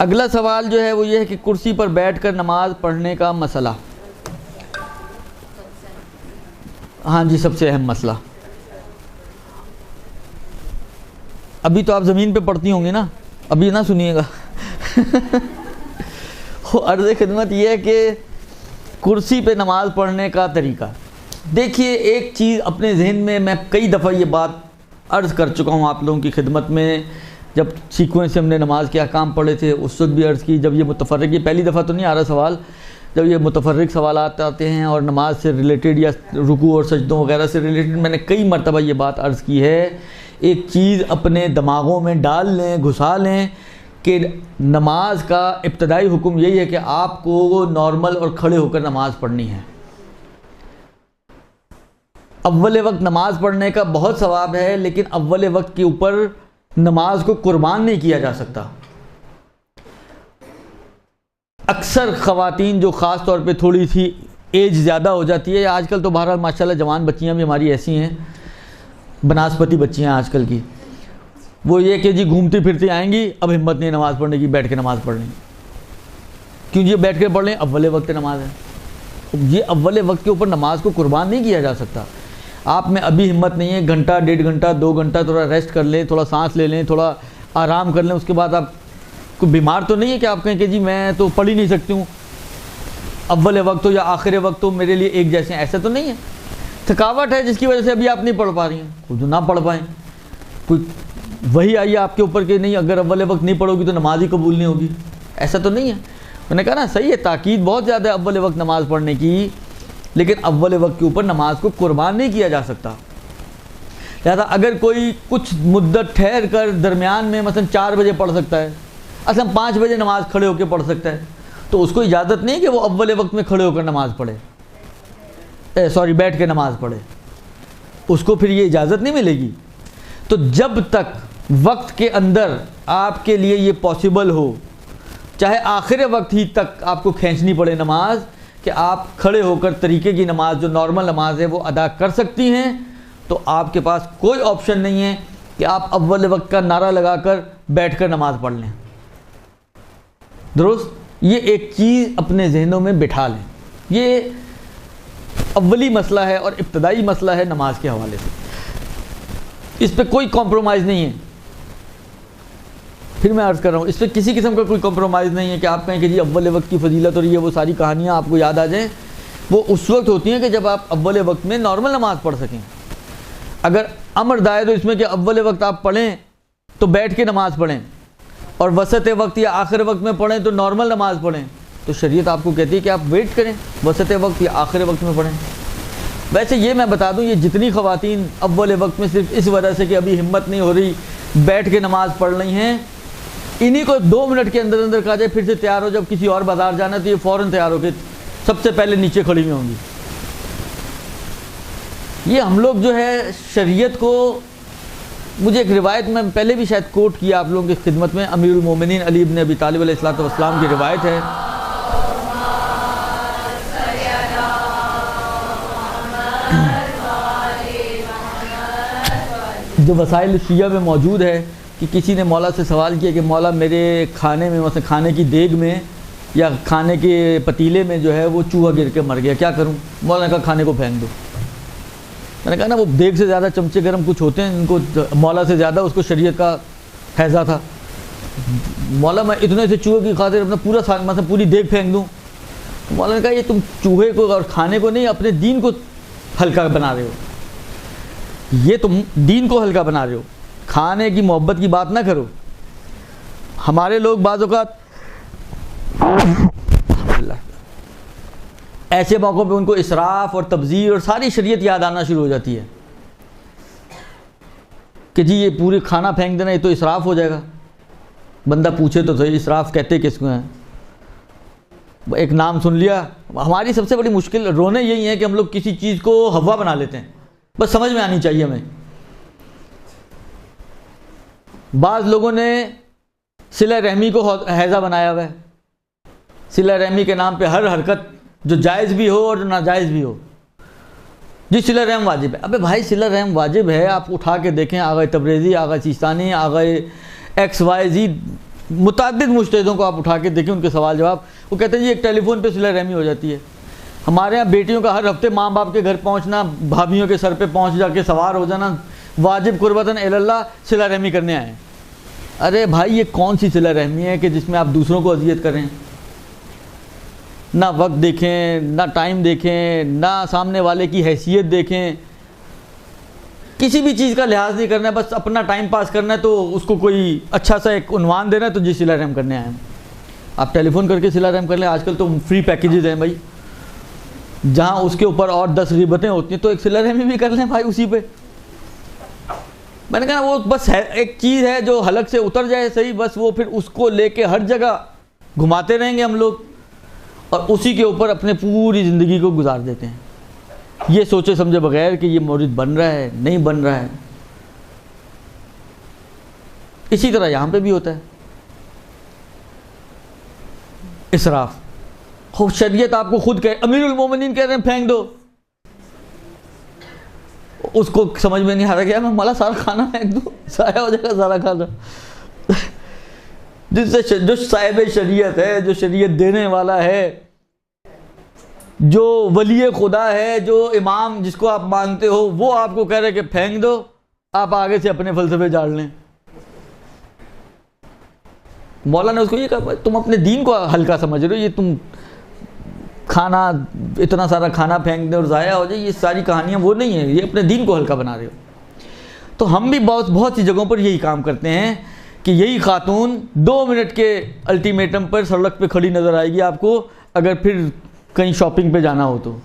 اگلا سوال جو ہے وہ یہ ہے کہ کرسی پر بیٹھ کر نماز پڑھنے کا مسئلہ. ہاں جی، سب سے اہم مسئلہ. ابھی تو آپ زمین پہ پڑھتی ہوں گی نا، ابھی نہ سنیے گا. عرض خدمت یہ ہے کہ کرسی پہ نماز پڑھنے کا طریقہ. دیکھیے ایک چیز اپنے ذہن میں کئی دفعہ یہ بات عرض کر چکا ہوں آپ لوگوں کی خدمت میں. جب سیکوینس سے ہم نے نماز کے احکام پڑھے تھے اس وقت بھی عرض کی. جب یہ متفرق، یہ پہلی دفعہ تو نہیں آ رہا سوال، جب یہ متفرق سوالات آتے ہیں اور نماز سے ریلیٹڈ یا رکوع اور سجدوں وغیرہ سے ریلیٹڈ، میں نے کئی مرتبہ یہ بات عرض کی ہے. ایک چیز اپنے دماغوں میں ڈال لیں، گھسا لیں کہ نماز کا ابتدائی حکم یہی ہے کہ آپ کو نارمل اور کھڑے ہو کر نماز پڑھنی ہے. اول وقت نماز پڑھنے کا بہت ثواب ہے، لیکن اول وقت کے اوپر نماز کو قربان نہیں کیا جا سکتا. اکثر خواتین جو خاص طور پہ تھوڑی سی ایج زیادہ ہو جاتی ہے، آج کل تو بہرحال ماشاءاللہ جوان بچیاں بھی ہماری ایسی ہیں، بناسپتی بچیاں آج کل کی، وہ یہ کہ جی گھومتی پھرتی آئیں گی، اب ہمت نہیں نماز پڑھنے کی، بیٹھ کے نماز پڑھ لیں. کیوں یہ بیٹھ کے پڑھ لیں؟ اول وقت نماز ہے. یہ اول وقت کے اوپر نماز کو قربان نہیں کیا جا سکتا. آپ میں ابھی ہمت نہیں ہے، گھنٹہ، ڈیڑھ گھنٹہ، 2 گھنٹہ تھوڑا ریسٹ کر لیں، تھوڑا سانس لے لیں، تھوڑا آرام کر لیں. اس کے بعد آپ کو بیمار تو نہیں ہے کہ آپ کہیں کہ جی میں تو پڑھ ہی نہیں سکتی ہوں، اول وقت ہو یا آخر وقت ہو میرے لیے ایک جیسے ہیں، ایسا تو نہیں ہے. تھکاوٹ ہے جس کی وجہ سے ابھی آپ نہیں پڑھ پا رہی ہیں، خود نہ پڑھ پائیں. کوئی وہی آئیے آپ کے اوپر کہ نہیں اگر اول وقت نہیں پڑھو گی تو نماز ہی قبول نہیں ہوگی، ایسا تو نہیں ہے. میں نے کہا نا صحیح ہے، تاکید بہت زیادہ ہے اول وقت نماز پڑھنے کی، لیکن اول وقت کے اوپر نماز کو قربان نہیں کیا جا سکتا. لہذا اگر کوئی کچھ مدت ٹھہر کر درمیان میں مثلا 4 بجے پڑھ سکتا ہے، اصلا 5 بجے نماز کھڑے ہو کے پڑھ سکتا ہے، تو اس کو اجازت نہیں کہ وہ اول وقت میں کھڑے ہو کر نماز پڑھے، بیٹھ کے نماز پڑھے. اس کو پھر یہ اجازت نہیں ملے گی. تو جب تک وقت کے اندر آپ کے لیے یہ پاسبل ہو، چاہے آخر وقت ہی تک آپ کو کھینچنی پڑے نماز، کہ آپ کھڑے ہو کر طریقے کی نماز جو نارمل نماز ہے وہ ادا کر سکتی ہیں، تو آپ کے پاس کوئی آپشن نہیں ہے کہ آپ اول وقت کا نعرہ لگا کر بیٹھ کر نماز پڑھ لیں. درست؟ یہ ایک چیز اپنے ذہنوں میں بٹھا لیں. یہ اولی مسئلہ ہے اور ابتدائی مسئلہ ہے نماز کے حوالے سے. اس پہ کوئی کمپرومائز نہیں ہے. پھر میں عرض کر رہا ہوں، اس پہ کسی قسم کا کوئی کمپرومائز نہیں ہے کہ آپ کہیں کہ جی اول وقت کی فضیلت اور یہ وہ ساری کہانیاں آپ کو یاد آ جائیں. وہ اس وقت ہوتی ہیں کہ جب آپ اول وقت میں نارمل نماز پڑھ سکیں. اگر امر دائے تو اس میں کہ اول وقت آپ پڑھیں تو بیٹھ کے نماز پڑھیں، اور وسط وقت یا آخر وقت میں پڑھیں تو نارمل نماز پڑھیں، تو شریعت آپ کو کہتی ہے کہ آپ ویٹ کریں، وسط وقت یا آخر وقت میں پڑھیں. ویسے یہ میں بتا دوں، یہ جتنی خواتین اول وقت میں صرف اس وجہ سے کہ ابھی ہمت نہیں ہو رہی بیٹھ کے نماز پڑھ رہی ہیں، انہی کو 2 منٹ کے اندر اندر کہا جائے پھر سے تیار ہو، جب کسی اور بازار جانا ہے تو یہ فوراً تیار ہو کے سب سے پہلے نیچے کھڑی ہوئی ہوں گی. یہ ہم لوگ جو ہے شریعت کو، مجھے ایک روایت میں پہلے بھی شاید کوٹ کیا آپ لوگوں کی خدمت میں، امیر المومنین علی بن ابی طالب علیہ الصلوۃ والسلام کی روایت ہے، جو وسائل شیعہ میں موجود ہے، کہ کسی نے مولا سے سوال کیا کہ مولا میرے کھانے میں، مثلا کھانے کی دیگ میں یا کھانے کے پتیلے میں جو ہے وہ چوہا گر کے مر گیا، کیا کروں؟ مولا نے کہا کھانے کو پھینک دو. میں نے کہا نا وہ دیگ سے زیادہ چمچے گرم کچھ ہوتے ہیں، ان کو مولا سے زیادہ اس کو شریعت کا حیضہ تھا. مولا میں اتنے سے چوہے کی خاطر اپنا پورا مثلا پوری دیگ پھینک دوں؟ مولا نے کہا یہ تم چوہے کو اور کھانے کو نہیں، اپنے دین کو ہلکا بنا رہے ہو، یہ تم دین کو ہلکا بنا رہے ہو، کھانے کی محبت کی بات نہ کرو. ہمارے لوگ بعض اوقات ایسے موقعوں پہ ان کو اسراف اور تبذیر اور ساری شریعت یاد آنا شروع ہو جاتی ہے کہ جی یہ پورے کھانا پھینک دینا یہ تو اسراف ہو جائے گا. بندہ پوچھے تو صحیح اسراف کہتے کس کو ہیں؟ ایک نام سن لیا. ہماری سب سے بڑی مشکل رونے یہی ہے کہ ہم لوگ کسی چیز کو ہوا بنا لیتے ہیں، بس سمجھ میں آنی چاہیے ہمیں. بعض لوگوں نے صلہ رحمی کو حیضہ بنایا ہوا ہے، صلہ رحمی کے نام پہ ہر حرکت جو جائز بھی ہو اور جو ناجائز بھی ہو. جی صلہ رحم واجب ہے. ابے بھائی صلہ رحم واجب ہے، آپ اٹھا کے دیکھیں، آغا تبریزی، آغا سیستانی، آغا XYZ متعدد مجتہدوں کو آپ اٹھا کے دیکھیں ان کے سوال جواب، وہ کہتے ہیں جی ایک ٹیلی فون پہ صلہ رحمی ہو جاتی ہے۔ ہمارے ہاں بیٹیوں کا ہر ہفتے ماں باپ کے گھر پہنچنا، بھابھیوں کے سر پہ پہنچ جا کے سوار ہو جانا، واجب قربتاً اللہ صلہ رحمی کرنے آئے ہیں۔ ارے بھائی یہ کون سی صلہ رحمی ہے کہ جس میں آپ دوسروں کو اذیت کریں؟ نہ وقت دیکھیں، نہ ٹائم دیکھیں، نہ سامنے والے کی حیثیت دیکھیں، کسی بھی چیز کا لحاظ نہیں کرنا ہے، بس اپنا ٹائم پاس کرنا ہے۔ تو اس کو کوئی اچھا سا ایک عنوان دینا ہے تو جی صلہ رحم کرنے آئے ہیں۔ آپ ٹیلی فون کر کے صلہ رحم کر لیں، آج کل تو فری پیکیجز ہیں بھائی، جہاں اس کے اوپر اور 10 غیبتیں ہوتی ہیں، تو ایک صلہ رحمی بھی کر لیں بھائی اسی پہ۔ میں نے کہا وہ بس ہے ایک چیز ہے جو حلق سے اتر جائے صحیح، بس وہ پھر اس کو لے کے ہر جگہ گھماتے رہیں گے ہم لوگ، اور اسی کے اوپر اپنے پوری زندگی کو گزار دیتے ہیں، یہ سوچے سمجھے بغیر کہ یہ مرید بن رہا ہے نہیں بن رہا ہے۔ اسی طرح یہاں پہ بھی ہوتا ہے اسراف۔ خوب شریعت آپ کو خود امیر المومنین کہہ رہے ہیں پھینک دو، اس کو سمجھ میں نہیں آ رہا کہ میں مالا سارا کھانا پھینک دوں، ضائع ہو جائے گا سارا کھانا۔ جو صاحب شریعت ہے، جو شریعت دینے والا ہے، جو ولی خدا ہے، جو امام جس کو آپ مانتے ہو، وہ آپ کو کہہ رہے کہ پھینک دو، آپ آگے سے اپنے فلسفے جاڑ لیں۔ مولا نے اس کو یہ کہا تم اپنے دین کو ہلکا سمجھ رہے ہو، یہ تم کھانا اتنا سارا کھانا پھینک دیں اور ضائع ہو جائے، یہ ساری کہانیاں وہ نہیں ہیں، یہ اپنے دین کو ہلکا بنا رہے ہو۔ تو ہم بھی بہت سی جگہوں پر یہی کام کرتے ہیں کہ یہی خاتون 2 منٹ کے الٹیمیٹم پر سڑک پہ کھڑی نظر آئے گی آپ کو، اگر پھر کہیں شاپنگ پہ جانا ہو تو،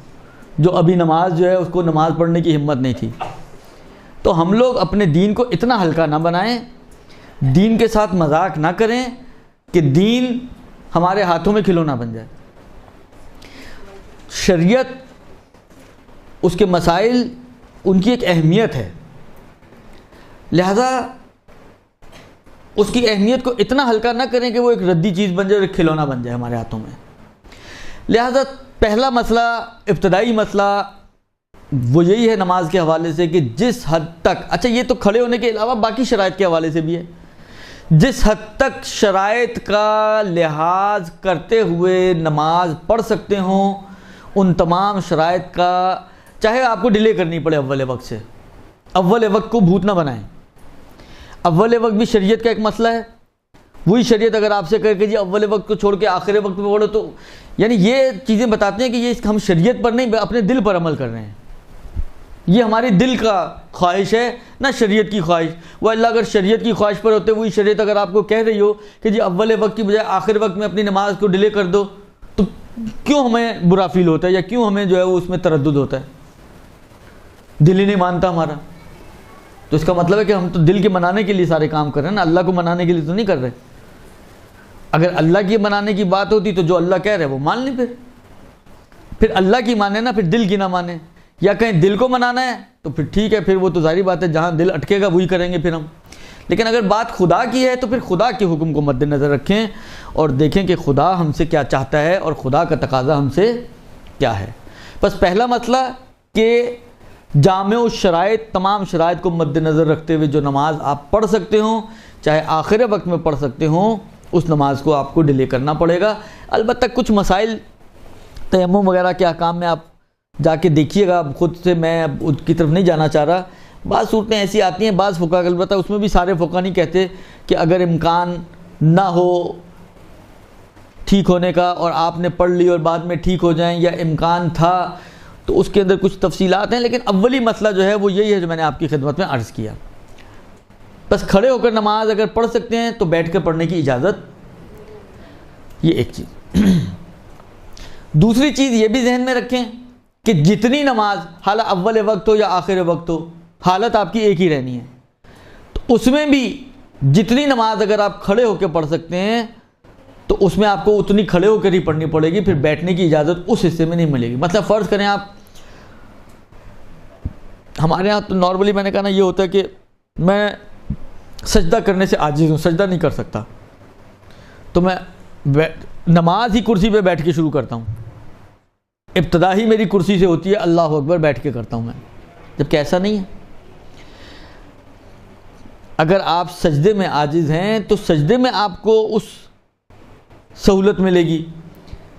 جو ابھی نماز جو ہے اس کو نماز پڑھنے کی ہمت نہیں تھی۔ تو ہم لوگ اپنے دین کو اتنا ہلکا نہ بنائیں، دین کے ساتھ مذاق نہ کریں کہ دین ہمارے ہاتھوں میں کھلونا بن جائے۔ شریعت، اس کے مسائل، ان کی ایک اہمیت ہے، لہذا اس کی اہمیت کو اتنا ہلکا نہ کریں کہ وہ ایک ردی چیز بن جائے اور ایک کھلونا بن جائے ہمارے ہاتھوں میں۔ لہذا پہلا مسئلہ، ابتدائی مسئلہ وہ یہی ہے نماز کے حوالے سے کہ جس حد تک، اچھا یہ تو کھڑے ہونے کے علاوہ باقی شرائط کے حوالے سے بھی ہے، جس حد تک شرائط کا لحاظ کرتے ہوئے نماز پڑھ سکتے ہوں، ان تمام شرائط کا، چاہے آپ کو ڈیلے کرنی پڑے اول وقت سے، اول وقت کو بھوت نہ بنائیں۔ اول وقت بھی شریعت کا ایک مسئلہ ہے، وہی شریعت اگر آپ سے کہے کہ جی اول وقت کو چھوڑ کے آخر وقت میں پڑھو، تو یعنی یہ چیزیں بتاتے ہیں کہ یہ ہم شریعت پر نہیں اپنے دل پر عمل کر رہے ہیں، یہ ہماری دل کا خواہش ہے نہ شریعت کی خواہش۔ وہ اللہ اگر شریعت کی خواہش پر ہوتے، وہی شریعت اگر آپ کو کہہ رہی ہو کہ جی اول وقت کی بجائے آخر وقت میں اپنی نماز کو ڈیلے کر دو، تو کیوں ہمیں برا فیل ہوتا ہے، یا کیوں ہمیں جو ہے وہ اس میں تردد ہوتا ہے؟ دل ہی نہیں مانتا ہمارا، تو اس کا مطلب ہے کہ ہم تو دل کے منانے کے لیے سارے کام کر رہے ہیں نا، اللہ کو منانے کے لیے تو نہیں کر رہے۔ اگر اللہ کی منانے کی بات ہوتی تو جو اللہ کہہ رہے وہ مان لیں، پھر اللہ کی مانے نا، پھر دل کی نہ مانے، یا کہیں دل کو منانا ہے تو پھر ٹھیک ہے، پھر وہ تو ظاہری بات ہے جہاں دل اٹکے گا وہی کریں گے پھر ہم۔ لیکن اگر بات خدا کی ہے تو پھر خدا کے حکم کو مد نظر رکھیں اور دیکھیں کہ خدا ہم سے کیا چاہتا ہے اور خدا کا تقاضا ہم سے کیا ہے۔ بس پہلا مسئلہ کہ جامع الشرائط، تمام شرائط کو مد نظر رکھتے ہوئے جو نماز آپ پڑھ سکتے ہوں، چاہے آخر وقت میں پڑھ سکتے ہوں، اس نماز کو آپ کو ڈیلے کرنا پڑے گا۔ البتہ کچھ مسائل تیمم وغیرہ کے احکام میں آپ جا کے دیکھیے گا، خود سے میں اب ان کی طرف نہیں جانا چاہ رہا۔ بعض صورتیں ایسی آتی ہیں، بعض فقہ، البتہ اس میں بھی سارے فقہ نہیں کہتے کہ اگر امکان نہ ہو ٹھیک ہونے کا اور آپ نے پڑھ لی اور بعد میں ٹھیک ہو جائیں، یا امکان تھا، تو اس کے اندر کچھ تفصیلات ہیں، لیکن اولی مسئلہ جو ہے وہ یہی ہے جو میں نے آپ کی خدمت میں عرض کیا۔ بس کھڑے ہو کر نماز اگر پڑھ سکتے ہیں تو بیٹھ کر پڑھنے کی اجازت، یہ ایک چیز۔ دوسری چیز یہ بھی ذہن میں رکھیں کہ جتنی نماز، حالہ اول وقت ہو یا آخر وقت ہو، حالت آپ کی ایک ہی رہنی ہے، تو اس میں بھی جتنی نماز اگر آپ کھڑے ہو کے پڑھ سکتے ہیں تو اس میں آپ کو اتنی کھڑے ہو کر ہی پڑھنی پڑے گی، پھر بیٹھنے کی اجازت اس حصے میں نہیں ملے گی۔ مطلب فرض کریں آپ، ہمارے ہاں تو نارملی میں نے کہا نا یہ ہوتا ہے کہ میں سجدہ کرنے سے عاجز ہوں، سجدہ نہیں کر سکتا، تو میں نماز ہی کرسی پہ بیٹھ کے شروع کرتا ہوں، ابتدا ہی میری کرسی سے ہوتی ہے، اللہ اکبر بیٹھ کے کرتا ہوں میں، جبکہ ایسا نہیں ہے۔ اگر آپ سجدے میں عاجز ہیں تو سجدے میں آپ کو اس سہولت ملے گی.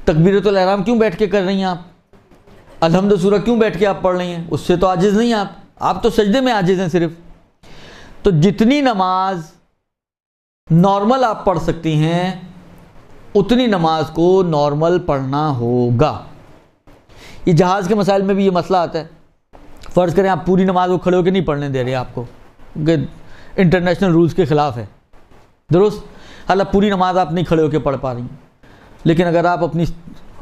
تکبیرۃ الاحرام کیوں بیٹھ کے کر رہی ہیں آپ؟ الحمد سورہ کیوں بیٹھ کے آپ پڑھ رہی ہیں؟ اس سے تو عاجز نہیں ہیں آپ تو سجدے میں عاجز ہیں صرف. تو جتنی نماز نارمل آپ پڑھ سکتی ہیں اتنی نماز کو نارمل پڑھنا ہوگا. یہ جہاز کے مسائل میں بھی یہ مسئلہ آتا ہے. فرض کریں آپ پوری نماز کو کھڑے ہو کے نہیں پڑھنے دے رہے آپ کو کہ انٹرنیشنل رولز کے خلاف ہے، درست؟ حالانکہ پوری نماز آپ نہیں کھڑے ہو کے پڑھ پا رہی ہیں، لیکن اگر آپ اپنی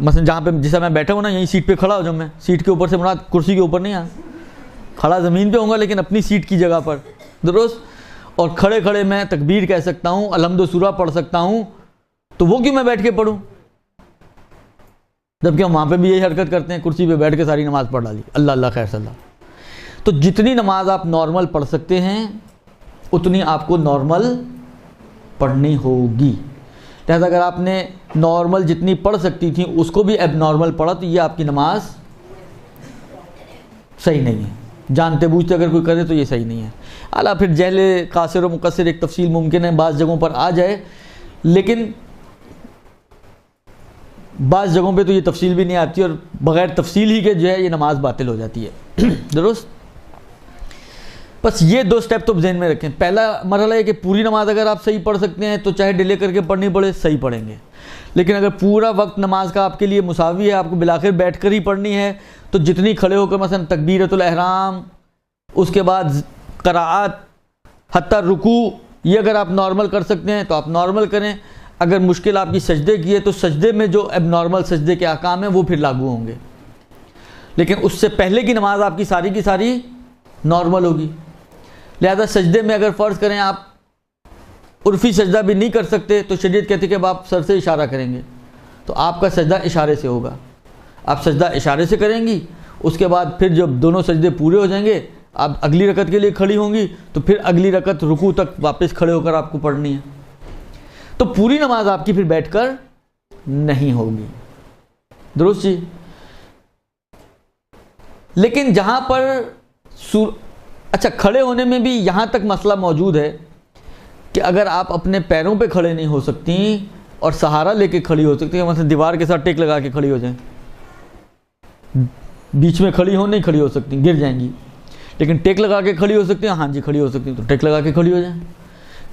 مثلا جہاں پہ جیسا میں بیٹھا ہوں نا، یہیں سیٹ پہ کھڑا ہو جاؤں میں، سیٹ کے اوپر سے مراد کرسی کے اوپر نہیں کھڑا زمین پہ ہوں گا لیکن اپنی سیٹ کی جگہ پر، درست؟ اور کھڑے کھڑے میں تکبیر کہہ سکتا ہوں، الحمد سورہ پڑھ سکتا ہوں، تو وہ کیوں میں بیٹھ کے پڑھوں؟ جبکہ ہم وہاں پہ بھی یہی حرکت کرتے ہیں، کرسی پہ بیٹھ کے ساری نماز پڑھ ڈالی، اللہ اللہ خیر صلی اللہ. تو جتنی نماز آپ نارمل پڑھ سکتے ہیں اتنی آپ کو نارمل پڑھنی ہوگی. لہذا اگر آپ نے نارمل جتنی پڑھ سکتی تھیں اس کو بھی اب نارمل پڑھا تو یہ آپ کی نماز صحیح نہیں ہے. جانتے بوجھتے اگر کوئی کرے تو یہ صحیح نہیں ہے. اعلیٰ پھر جہل قاصر و مقصر ایک تفصیل ممکن ہے بعض جگہوں پر آ جائے، لیکن بعض جگہوں پہ تو یہ تفصیل بھی نہیں آتی اور بغیر تفصیل ہی کے جو ہے یہ نماز باطل ہو جاتی ہے. درست؟ بس یہ دو سٹیپ تو ذہن میں رکھیں. پہلا مرحلہ ہے کہ پوری نماز اگر آپ صحیح پڑھ سکتے ہیں تو چاہے ڈیلے کر کے پڑھنی پڑے صحیح پڑھیں گے، لیکن اگر پورا وقت نماز کا آپ کے لیے مساوی ہے، آپ کو بالآخر بیٹھ کر ہی پڑھنی ہے، تو جتنی کھڑے ہو کر مثلا تکبیرۃ الاحرام، اس کے بعد قراءات حتی رکوع، یہ اگر آپ نارمل کر سکتے ہیں تو آپ نارمل کریں. اگر مشکل آپ کی سجدے کی ہے تو سجدے میں جو اب نارمل سجدے کے احکام ہیں وہ پھر لاگو ہوں گے، لیکن اس سے پہلے کی نماز آپ کی ساری نارمل ہوگی. لہذا سجدے میں اگر فرض کریں آپ عرفی سجدہ بھی نہیں کر سکتے تو شریعت کہتی ہے کہ آپ سر سے اشارہ کریں گے، تو آپ کا سجدہ اشارے سے ہوگا. آپ سجدہ اشارے سے کریں گی، اس کے بعد پھر جب دونوں سجدے پورے ہو جائیں گے آپ اگلی رکعت کے لیے کھڑی ہوں گی تو پھر اگلی رکعت رکوع تک واپس کھڑے ہو کر آپ کو پڑھنی ہے. تو پوری نماز آپ کی پھر بیٹھ کر نہیں ہوگی. درست جی؟ لیکن جہاں پر اچھا کھڑے ہونے میں بھی یہاں تک مسئلہ موجود ہے کہ اگر آپ اپنے پیروں پہ کھڑے نہیں ہو سکتی اور سہارا لے کے کھڑی ہو سکتی ہیں، مثلا دیوار کے ساتھ ٹیک لگا کے کھڑی ہو جائیں، بیچ میں کھڑی ہو نہیں کھڑی ہو سکتی گر جائیں گی، لیکن ٹیک لگا کے کھڑی ہو سکتی ہیں، ہاں جی کھڑی ہو سکتی ہیں تو ٹیک لگا کے کھڑی ہو جائیں.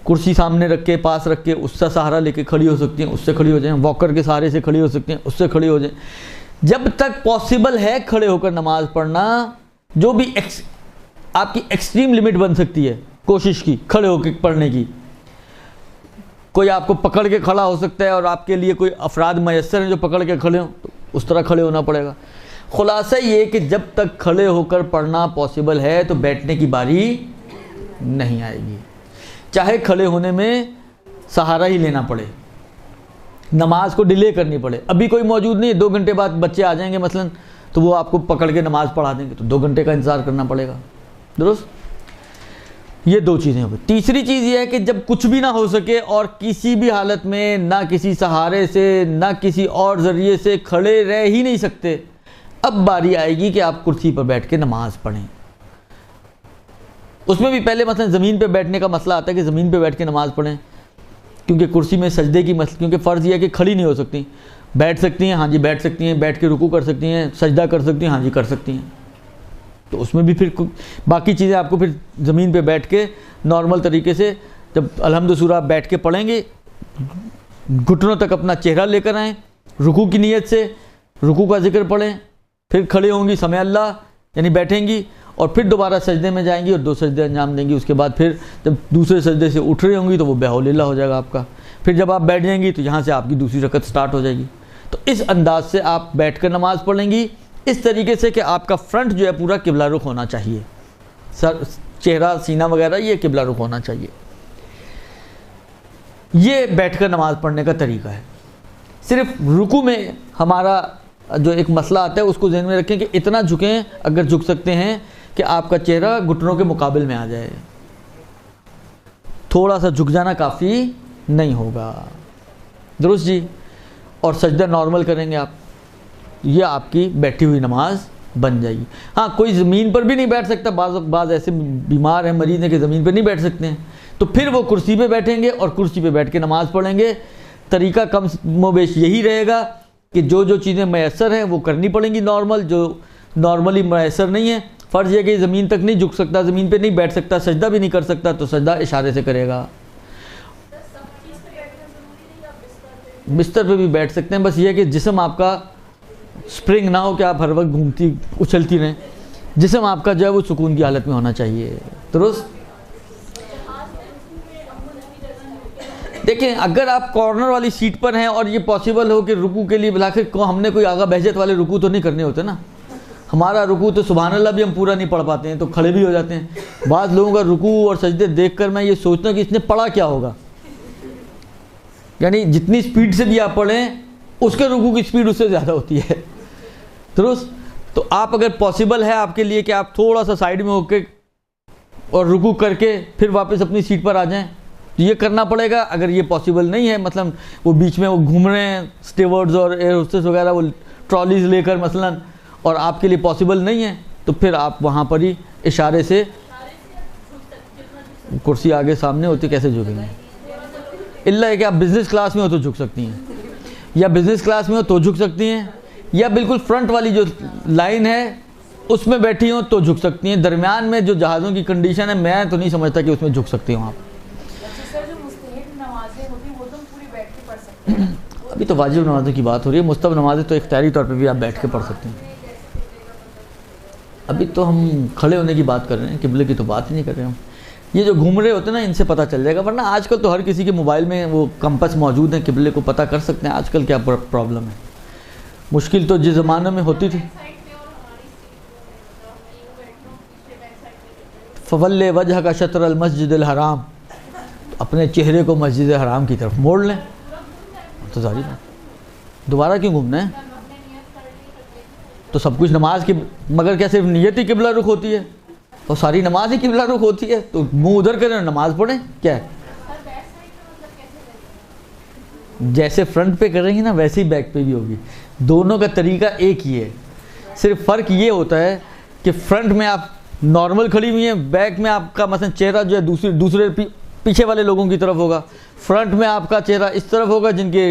کرسی سامنے رکھ کے پاس رکھ کے اس کا سہارا لے کے کھڑی ہو سکتی ہیں، اس سے کھڑی ہو جائیں. واکر کے سہارے سے کھڑی ہو سکتی ہیں، اس سے کھڑی ہو جائیں. جب تک پاسبل ہے کھڑے ہو کر نماز پڑھنا، جو بھی آپ کی ایکسٹریم لمٹ بن سکتی ہے کوشش کی کھڑے ہو کے پڑھنے کی. کوئی آپ کو پکڑ کے کھڑا ہو سکتا ہے اور آپ کے لیے کوئی افراد میسر ہیں جو پکڑ کے کھڑے ہوں تو اس طرح کھڑے ہونا پڑے گا. خلاصہ یہ کہ جب تک کھڑے ہو کر پڑھنا پاسبل ہے تو بیٹھنے کی باری نہیں آئے گی، چاہے کھڑے ہونے میں سہارا ہی لینا پڑے، نماز کو ڈیلے کرنی پڑے. ابھی کوئی موجود نہیں ہے، 2 گھنٹے بعد بچے آ جائیں گے مثلا تو وہ آپ کو پکڑ کے نماز پڑھا دیں گے تو 2 گھنٹے کا انتظار کرنا پڑے گا. درست؟ یہ 2 چیزیں ہو گئی. تیسری چیز یہ ہے کہ جب کچھ بھی نہ ہو سکے اور کسی بھی حالت میں نہ کسی سہارے سے نہ کسی اور ذریعے سے کھڑے رہ ہی نہیں سکتے، اب باری آئے گی کہ آپ کرسی پر بیٹھ کے نماز پڑھیں. اس میں بھی پہلے مثلا زمین پہ بیٹھنے کا مسئلہ آتا ہے کہ زمین پہ بیٹھ کے نماز پڑھیں، کیونکہ کرسی میں سجدے کی کیونکہ فرض یہ ہے کہ کھڑی نہیں ہو سکتی. بیٹھ سکتی ہیں، ہاں جی بیٹھ سکتی ہیں، بیٹھ کے رکوع کر سکتی ہیں، سجدہ کر سکتی ہیں، ہاں جی کر سکتی ہیں. تو اس میں بھی پھر باقی چیزیں آپ کو پھر زمین پہ بیٹھ کے نارمل طریقے سے جب الحمد سورہ آپ بیٹھ کے پڑھیں گے، گھٹنوں تک اپنا چہرہ لے کر آئیں، رکوع کی نیت سے رکوع کا ذکر پڑھیں، پھر کھڑے ہوں گی سمع اللہ یعنی بیٹھیں گی اور پھر دوبارہ سجدے میں جائیں گی اور 2 سجدے انجام دیں گی. اس کے بعد پھر جب دوسرے سجدے سے اٹھ رہے ہوں گی تو وہ بحول اللہ ہو جائے گا آپ کا. پھر جب آپ بیٹھ جائیں گی تو یہاں سے آپ کی دوسری رکعت سٹارٹ ہو جائے گی. تو اس انداز سے آپ بیٹھ کر نماز پڑھیں گی، اس طریقے سے کہ آپ کا فرنٹ جو ہے پورا قبلہ رخ ہونا چاہیے، سر چہرہ سینہ وغیرہ یہ قبلہ رخ ہونا چاہیے. یہ بیٹھ کر نماز پڑھنے کا طریقہ ہے. صرف رکوع میں ہمارا جو ایک مسئلہ آتا ہے اس کو ذہن میں رکھیں کہ اتنا جھکیں اگر جھک سکتے ہیں کہ آپ کا چہرہ گھٹنوں کے مقابل میں آ جائے، تھوڑا سا جھک جانا کافی نہیں ہوگا. درست جی؟ اور سجدہ نارمل کریں گے آپ، یہ آپ کی بیٹھی ہوئی نماز بن جائے گی. ہاں کوئی زمین پر بھی نہیں بیٹھ سکتا، بعض ایسے بیمار ہیں مریض ہیں کہ زمین پر نہیں بیٹھ سکتے ہیں، تو پھر وہ کرسی پہ بیٹھیں گے اور کرسی پہ بیٹھ کے نماز پڑھیں گے. طریقہ کم و بیش یہی رہے گا کہ جو جو چیزیں میسر ہیں وہ کرنی پڑیں گی نارمل, جو نارملی میسر نہیں ہے. فرض یہ کہ زمین تک نہیں جھک سکتا, زمین پہ نہیں بیٹھ سکتا, سجدہ بھی نہیں کر سکتا, تو سجدہ اشارے سے کرے گا. بستر پہ بھی بیٹھ سکتے ہیں, بس یہ کہ جسم آپ کا سپرنگ نہ ہو کہ آپ ہر وقت گھومتی اچھلتی رہیں. جسم آپ کا جو ہے وہ سکون کی حالت میں ہونا چاہیے. درست. دیکھیں اگر آپ کارنر والی سیٹ پر ہیں اور یہ پاسبل ہو کہ رکوع کے لیے بلاخر ہم نے کوئی آگا بہجت والے رکوع تو نہیں کرنے ہوتے نا. ہمارا رکوع تو سبحان اللہ بھی ہم پورا نہیں پڑھ پاتے ہیں تو کھڑے بھی ہو جاتے ہیں. بعض لوگوں کا رکوع اور سجدے دیکھ کر میں یہ سوچتا ہوں کہ اس نے پڑھا کیا ہوگا. یعنی جتنی سپیڈ سے بھی آپ پڑھیں اس کے رکوع کی سپیڈ اس سے زیادہ ہوتی ہے. درست. تو آپ اگر پاسبل ہے آپ کے لیے کہ آپ تھوڑا سا سائیڈ میں ہو کے اور رکوع کر کے پھر واپس اپنی سیٹ پر آ جائیں تو یہ کرنا پڑے گا. اگر یہ پاسبل نہیں ہے, مثلا وہ بیچ میں وہ گھوم رہے ہیں اسٹیورڈز اور ایئر ہوسٹس وغیرہ وہ ٹرالیز لے کر مثلا, اور آپ کے لیے پاسبل نہیں ہے, تو پھر آپ وہاں پر ہی اشارے سے, کرسی آگے سامنے ہوتی کیسے جھکیں گے؟ اللہ ہے کہ آپ بزنس کلاس میں ہو تو جھک سکتی ہیں, یا بزنس کلاس میں ہو تو جھک سکتی ہیں, یا بالکل فرنٹ والی جو لائن ہے اس میں بیٹھی ہوں تو جھک سکتی ہیں. درمیان میں جو جہازوں کی کنڈیشن ہے میں تو نہیں سمجھتا کہ اس میں جھک سکتی ہوں آپ. ابھی تو واجب نمازوں کی بات ہو رہی ہے, مستحب نمازیں تو اختیاری طور پہ بھی آپ بیٹھ کے پڑھ سکتے ہیں. ابھی تو ہم کھڑے ہونے کی بات کر رہے ہیں, قبلے کی تو بات ہی نہیں کر رہے ہم. یہ جو گھوم رہے ہوتے ہیں نا ان سے پتہ چل جائے گا, ورنہ آج کل تو ہر کسی کے موبائل میں وہ کمپس موجود ہیں, قبلے کو پتہ کر سکتے ہیں. آج کل کیا پرابلم ہے, مشکل تو جس زمانے میں ہوتی تھی. فَوَلِّ وَجْهَكَ شَطْرَ الْمَسْجِدِ الْحَرَامِ, اپنے چہرے کو مسجد حرام کی طرف موڑ لیں. تو ظاہر ہے دوبارہ کیوں گھومنا ہے, تو سب کچھ نماز کی, مگر کیا صرف نیت ہی قبلہ رخ ہوتی ہے؟ اور ساری نماز ہی قبلہ رخ ہوتی ہے, تو منہ ادھر کریں نماز پڑھیں. کیا ہے جیسے فرنٹ پہ کریں گی نا ویسے ہی بیک پہ بھی ہوگی. دونوں کا طریقہ ایک ہی ہے, صرف فرق یہ ہوتا ہے کہ فرنٹ میں آپ نارمل کھڑی ہوئی ہیں, بیک میں آپ کا مثلا چہرہ جو ہے دوسرے پیچھے والے لوگوں کی طرف ہوگا. فرنٹ میں آپ کا چہرہ اس طرف ہوگا جن کے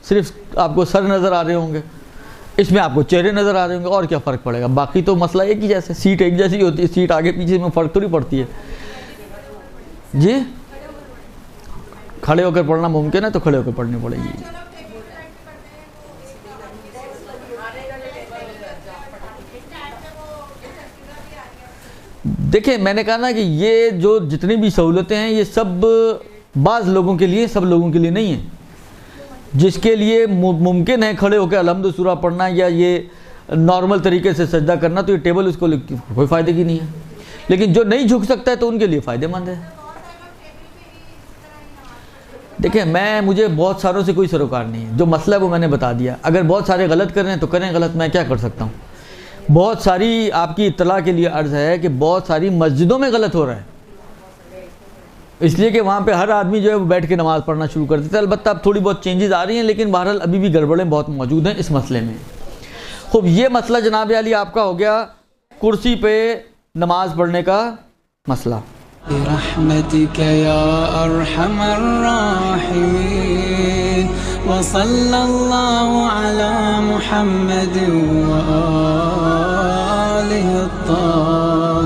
صرف آپ کو سر نظر آ رہے ہوں گے, اس میں آپ کو چہرے نظر آ رہے ہوں گے. اور کیا فرق پڑے گا؟ باقی تو مسئلہ ایک ہی جیسے, سیٹ ایک جیسی ہوتی ہے, سیٹ آگے پیچھے میں فرق تھوڑی پڑتی ہے. جی کھڑے ہو کر پڑھنا ممکن ہے تو کھڑے ہو کر پڑھنی پڑے گی. دیکھیں میں نے کہا نا کہ یہ جو جتنی بھی سہولتیں ہیں یہ سب بعض لوگوں کے لیے, سب لوگوں کے لیے نہیں ہیں. جس کے لیے ممکن ہے کھڑے ہو کے الحمد سورہ پڑھنا یا یہ نارمل طریقے سے سجدہ کرنا, تو یہ ٹیبل اس کو کوئی فائدے کی نہیں ہے. لیکن جو نہیں جھک سکتا ہے تو ان کے لیے فائدے مند ہے. دیکھیں مجھے بہت ساروں سے کوئی سروکار نہیں ہے, جو مسئلہ ہے وہ میں نے بتا دیا. اگر بہت سارے غلط کر رہے ہیں تو کریں غلط, میں کیا کر سکتا ہوں. بہت ساری آپ کی اطلاع کے لیے عرض ہے کہ بہت ساری مسجدوں میں غلط ہو رہا ہے, اس لیے کہ وہاں پہ ہر آدمی جو ہے وہ بیٹھ کے نماز پڑھنا شروع کر دیتا ہے. البتہ اب تھوڑی بہت چینجز آ رہی ہیں, لیکن بہرحال ابھی بھی گڑبڑیں بہت موجود ہیں اس مسئلے میں. خوب یہ مسئلہ جناب علی آپ کا ہو گیا کرسی پہ نماز پڑھنے کا مسئلہ. برحمتك يا أرحم الراحمين وصلى الله على محمد وآله الطاهرين.